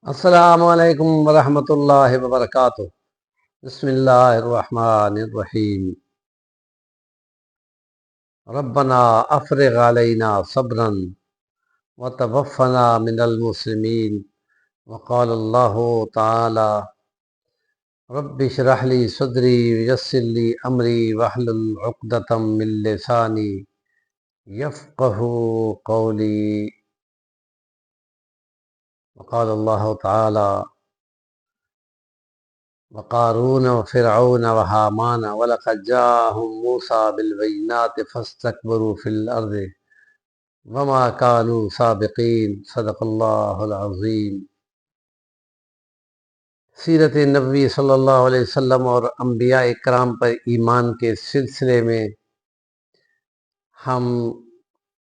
السلام علیکم ورحمۃ اللہ وبرکاتہ۔ بسم اللہ الرحمن الرحیم۔ ربنا افرغ علینا صبرا وتوفنا من المسلمین۔ وقال اللہ تعالی رب اشرح لی صدری ویسر لی امری واحلل عقدۃ من لسانی یفقہوا قولی۔ وقال اللہ تعالی وقارون وفرعون وحامان ولقد جاءهم موسى بالبينات فاستكبروا في الأرض وما كانوا سابقين۔ صدق اللہ العظیم۔ سیرت نبوی صلی اللہ علیہ وسلم اور انبیاء اکرام پر ایمان کے سلسلے میں ہم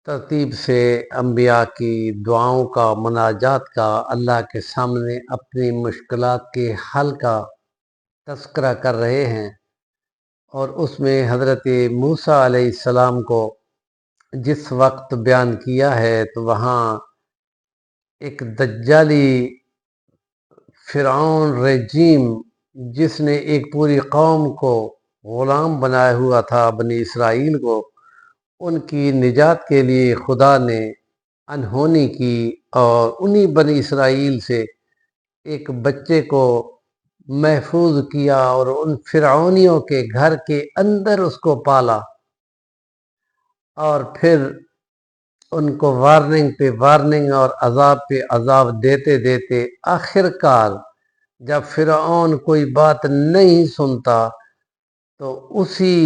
ترتیب سے انبیاء کی دعاؤں کا، مناجات کا، اللہ کے سامنے اپنی مشکلات کے حل کا تذکرہ کر رہے ہیں، اور اس میں حضرت موسیٰ علیہ السلام کو جس وقت بیان کیا ہے تو وہاں ایک دجالی فرعون رجیم، جس نے ایک پوری قوم کو غلام بنایا ہوا تھا، بنی اسرائیل کو، ان کی نجات کے لیے خدا نے انہونی کی اور انہی بنی اسرائیل سے ایک بچے کو محفوظ کیا اور ان فرعونیوں کے گھر کے اندر اس کو پالا، اور پھر ان کو وارننگ پہ وارننگ اور عذاب پہ عذاب دیتے دیتے آخر کار جب فرعون کوئی بات نہیں سنتا تو اسی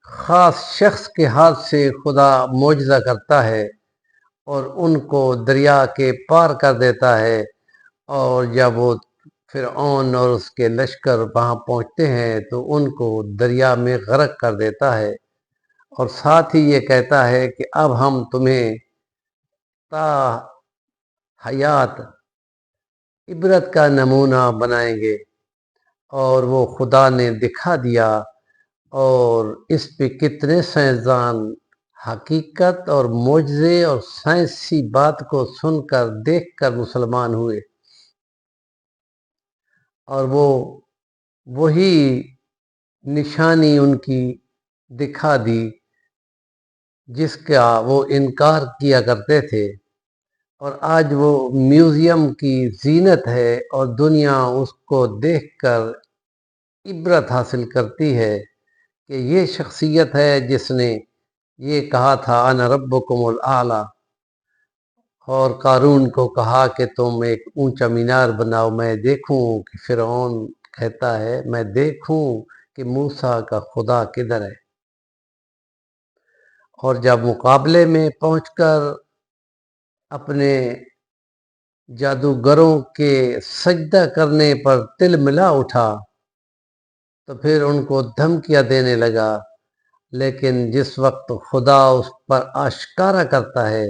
خاص شخص کے ہاتھ سے خدا معجزہ کرتا ہے اور ان کو دریا کے پار کر دیتا ہے، اور جب وہ فرعون اور اس کے لشکر وہاں پہنچتے ہیں تو ان کو دریا میں غرق کر دیتا ہے، اور ساتھ ہی یہ کہتا ہے کہ اب ہم تمہیں تا حیات عبرت کا نمونہ بنائیں گے، اور وہ خدا نے دکھا دیا، اور اس پہ کتنے سائنسدان حقیقت اور معجزے اور سائنسی بات کو سن کر دیکھ کر مسلمان ہوئے، اور وہی نشانی ان کی دکھا دی جس کا وہ انکار کیا کرتے تھے، اور آج وہ میوزیم کی زینت ہے اور دنیا اس کو دیکھ کر عبرت حاصل کرتی ہے کہ یہ شخصیت ہے جس نے یہ کہا تھا انا ربکم الاعلی، اور قارون کو کہا کہ تم ایک اونچا مینار بناؤ، میں دیکھوں کہ فرعون کہتا ہے میں دیکھوں کہ موسیٰ کا خدا کدھر ہے، اور جب مقابلے میں پہنچ کر اپنے جادوگروں کے سجدہ کرنے پر تل ملا اٹھا تو پھر ان کو دھمکیاں دینے لگا، لیکن جس وقت خدا اس پر آشکارا کرتا ہے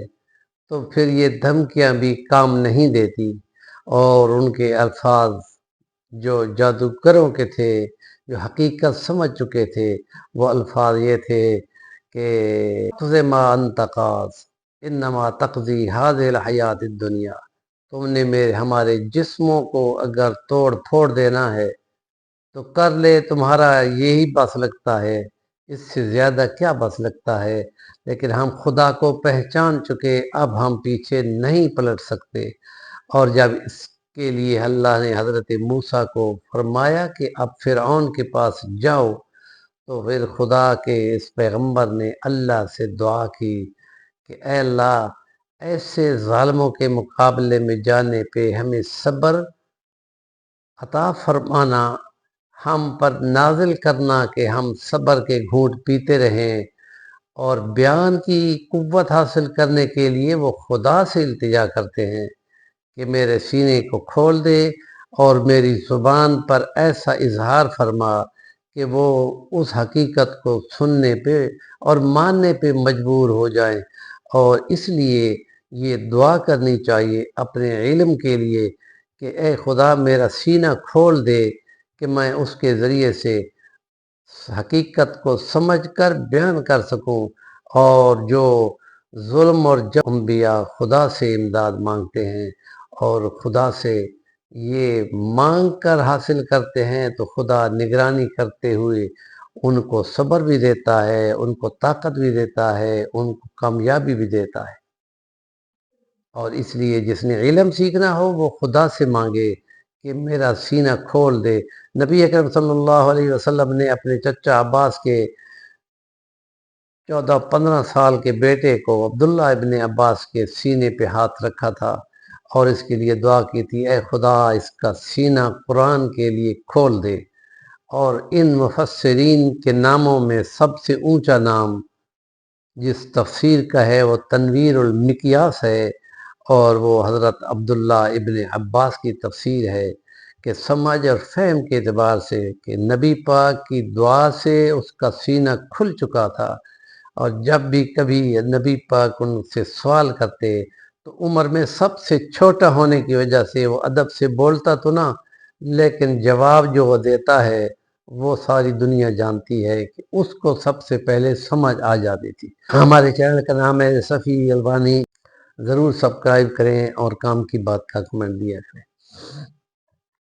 تو پھر یہ دھمکیاں بھی کام نہیں دیتی، اور ان کے الفاظ جو جادوگروں کے تھے، جو حقیقت سمجھ چکے تھے، وہ الفاظ یہ تھے کہ اقضِ ما انت قاض انما تقضی هذه الحیات الدنیا، تم نے ہمارے جسموں کو اگر توڑ پھوڑ دینا ہے تو کر لے، تمہارا یہی بس لگتا ہے، اس سے زیادہ کیا بس لگتا ہے، لیکن ہم خدا کو پہچان چکے، اب ہم پیچھے نہیں پلٹ سکتے۔ اور جب اس کے لیے اللہ نے حضرت موسیٰ کو فرمایا کہ اب فرعون کے پاس جاؤ، تو پھر خدا کے اس پیغمبر نے اللہ سے دعا کی کہ اے اللہ، ایسے ظالموں کے مقابلے میں جانے پہ ہمیں صبر عطا فرمانا، ہم پر نازل کرنا کہ ہم صبر کے گھونٹ پیتے رہیں، اور بیان کی قوت حاصل کرنے کے لیے وہ خدا سے التجا کرتے ہیں کہ میرے سینے کو کھول دے اور میری زبان پر ایسا اظہار فرما کہ وہ اس حقیقت کو سننے پہ اور ماننے پہ مجبور ہو جائیں، اور اس لیے یہ دعا کرنی چاہیے اپنے علم کے لیے کہ اے خدا میرا سینہ کھول دے کہ میں اس کے ذریعے سے حقیقت کو سمجھ کر بیان کر سکوں، اور جو ظلم اور انبیاء خدا سے امداد مانگتے ہیں اور خدا سے یہ مانگ کر حاصل کرتے ہیں تو خدا نگرانی کرتے ہوئے ان کو صبر بھی دیتا ہے، ان کو طاقت بھی دیتا ہے، ان کو کامیابی بھی دیتا ہے۔ اور اس لیے جس نے علم سیکھنا ہو وہ خدا سے مانگے کہ میرا سینہ کھول دے۔ نبی اکرم صلی اللہ علیہ وسلم نے اپنے چچا عباس کے 14-15 سال کے بیٹے کو عبداللہ ابن عباس کے سینے پہ ہاتھ رکھا تھا اور اس کے لیے دعا کی تھی، اے خدا اس کا سینہ قرآن کے لیے کھول دے۔ اور ان مفسرین کے ناموں میں سب سے اونچا نام جس تفسیر کا ہے وہ تنویر المقیاس ہے، اور وہ حضرت عبداللہ ابن عباس کی تفسیر ہے کہ سمجھ اور فہم کے اعتبار سے کہ نبی پاک کی دعا سے اس کا سینہ کھل چکا تھا، اور جب بھی کبھی نبی پاک ان سے سوال کرتے تو عمر میں سب سے چھوٹا ہونے کی وجہ سے وہ ادب سے بولتا تو نہ، لیکن جواب جو وہ دیتا ہے وہ ساری دنیا جانتی ہے کہ اس کو سب سے پہلے سمجھ آ جاتی تھی۔ ہمارے چینل کا نام ہے صفی البانی، ضرور سبسکرائب کریں اور کام کی بات کا کمنٹ دیا کریں۔